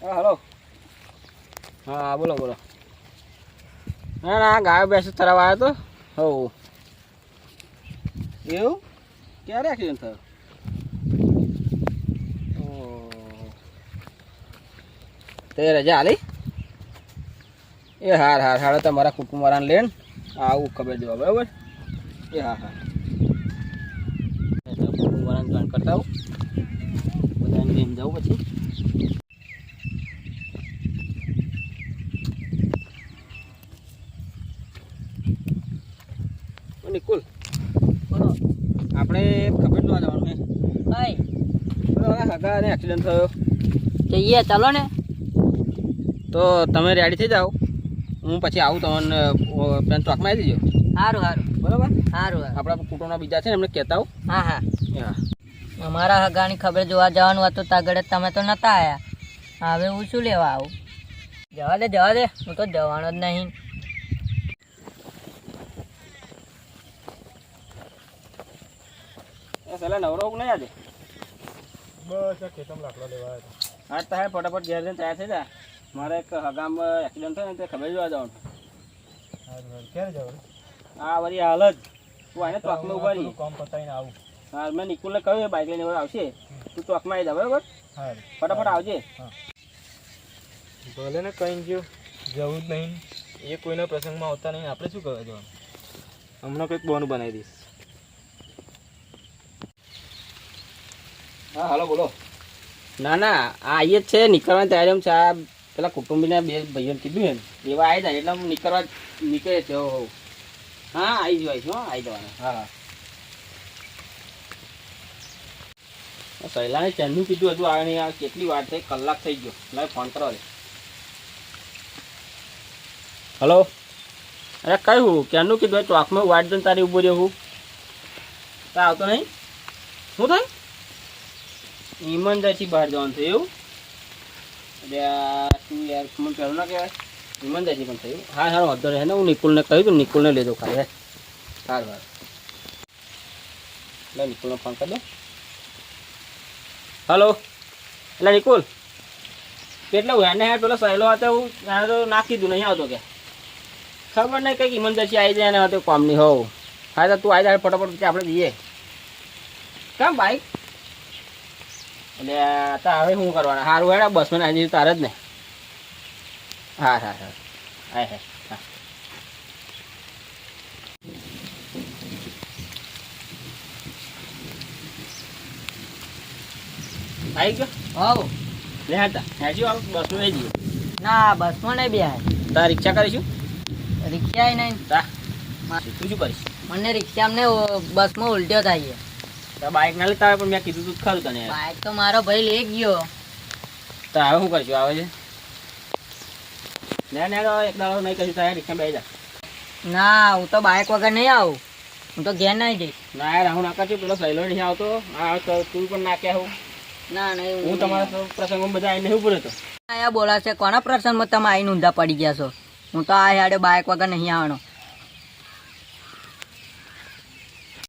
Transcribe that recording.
હા હલો. હા બોલો બોલો. ના ના ગાયો બેસું તરફ આવ્યો તો. હો એવું ક્યારે એક્સિડન્ટ થયો? તે રજા હાલી? એ હાર હાર હાડો તમારા કુટુંબવાળાને લઈને આવું ખબર દેવા બરાબર. એ હા હા કુટુંબવાળાને જાણ કરતા આવું બધાને લઈને જાઉં પછી. નિકુલ બોલો. આપણે ખબર જોવા જવાનું છે. ભાઈ હગાને એક્સિડન્ટ થયો. જઈએ ચાલો ને. તો તમે રેડી થઈ જાઓ, હું પછી આવું તમને પેન ચોકમાં આવી દેજો. સારું સારું બરાબર. સારું આપણા કુટુંબના બીજા છે ને એમને કહેતા આવું. હા હા. હા અમારા હગાની ખબર જોવા જવાનું હતું તગડે તમે તો નતા આયા. હવે હું શું લેવા આવું? જવા દે હું તો જવાનો જ નહીં. પેલા નવરો નહીં આજે? બસ આ ખેતમ લાકડો લેવા આવ્યો હા તો હે ફટાફટ ઘેર જઈને તૈયાર થઈ જા. મારે એક હગામાં એક્સિડન્ટ થયો ને તે ખબર જોવા જવાનું. હતો. ક્યારે જવાનું? હા વળી હાલ જ તું આને ચોકમાં ઉભા રહી. કામ પતાવીને આવું. હા મેં નિકુલને કહ્યું એ બાઇક લઈને આવશે, તું ચોકમાં આવી જા બરાબર. હા ફટાફટ આવજે. ભલે ને કहीं ગયો જવું જ નહીં, એ કોઈના પ્રસંગમાં આવતા નહીં, આપણે શું કરવા જવાનું? હમણાં કંઈક બોનું બનાવી દઈશ. હા હાલો બોલો. ના ના આ આવીએ જ છે, નીકળવાની તૈયારી છે. આ પેલા કુટુંબીના બે ભાઈઓને કીધું એમ એવા આવી જાય એટલે હું નીકળે છે. હા આવી જવાય છું. આવી જવાના. હા હા સહેલાને ચેનનું કીધું હજુ આવે નહીં. આ કેટલી વાર થઈ, કલાક થઈ ગયો. લાવે ફોન કરો. હલો. અરે કયું ક્યાંનું કીધું? ચોકમાં વાટ જઈને તારી ઊભો રહ્યો હું. તા આવતો નહીં? શું થાય? ઈમાનદારીથી બહાર જવાનું થયું એવું? એટલે તું યાર મને પહેલું ના કહેવાય. ઈમાનદારીથી પણ થયું. હા સારું વાંધો રહે ને. હું નિકુલને કહ્યું તું, નિકુલને લેજો ખાલી. હે સારું સારું. એટલે નિકુલનો ફોન કરી દો. હલો. એટલે નિકુલ કેટલા એને યાર પેલો સહેલો હતો, હું એને તો ના કીધું નહીં આવતો કે ખબર નહીં કંઈક ઈમાનદારી આવી જાય એને હતો કામની. હોવ હા તો તું આવી જાય ફટાફટ આપણે જઈએ. કેમ બાઈક? એટલે હવે શું કરવાના? સારું હેડા બસમાં આવી જઈએ તારે જ ને. હા હા હા હા હા હા આવી ગયો. હોવ. લે હતા હેજી આવું બસમાં લઈ જઈએ. ના બસમાં નહીં બે. તાર રિક્ષા કરીશું. રિક્ષા નહીં. તા તું શું કરીશ? મને રિક્ષામાં ને બસમાં ઉલટ્યો થાય. તાર બાઇક ના લેતા આવે પણ મેં કીધું તું ખરું તને. બાઈક તો મારો ભાઈ લઈ ગયો. તો હવે શું કરીશું? આવે છે ને એક દાડો નહીં કરીશું તારે રિક્ષા બેસી જા. ના હું તો બાઈક વગર નહીં આવું. હું તો ઘેર નહીં જઈશ. ના યાર હું નાખા છું. પેલો સહેલો નહીં આવતો. હા તું પણ નાખ્યા હું. ના નહીં હું તમારા પ્રસંગમાં બધા આવીને ઉભો રહેતો. અહીંયા બોલાશે કોના પ્રસંગમાં તમે આવીને ઊંધા પડી ગયા છો? હું તો આ હેડે બાઈક વગર નહીં આવવાનો.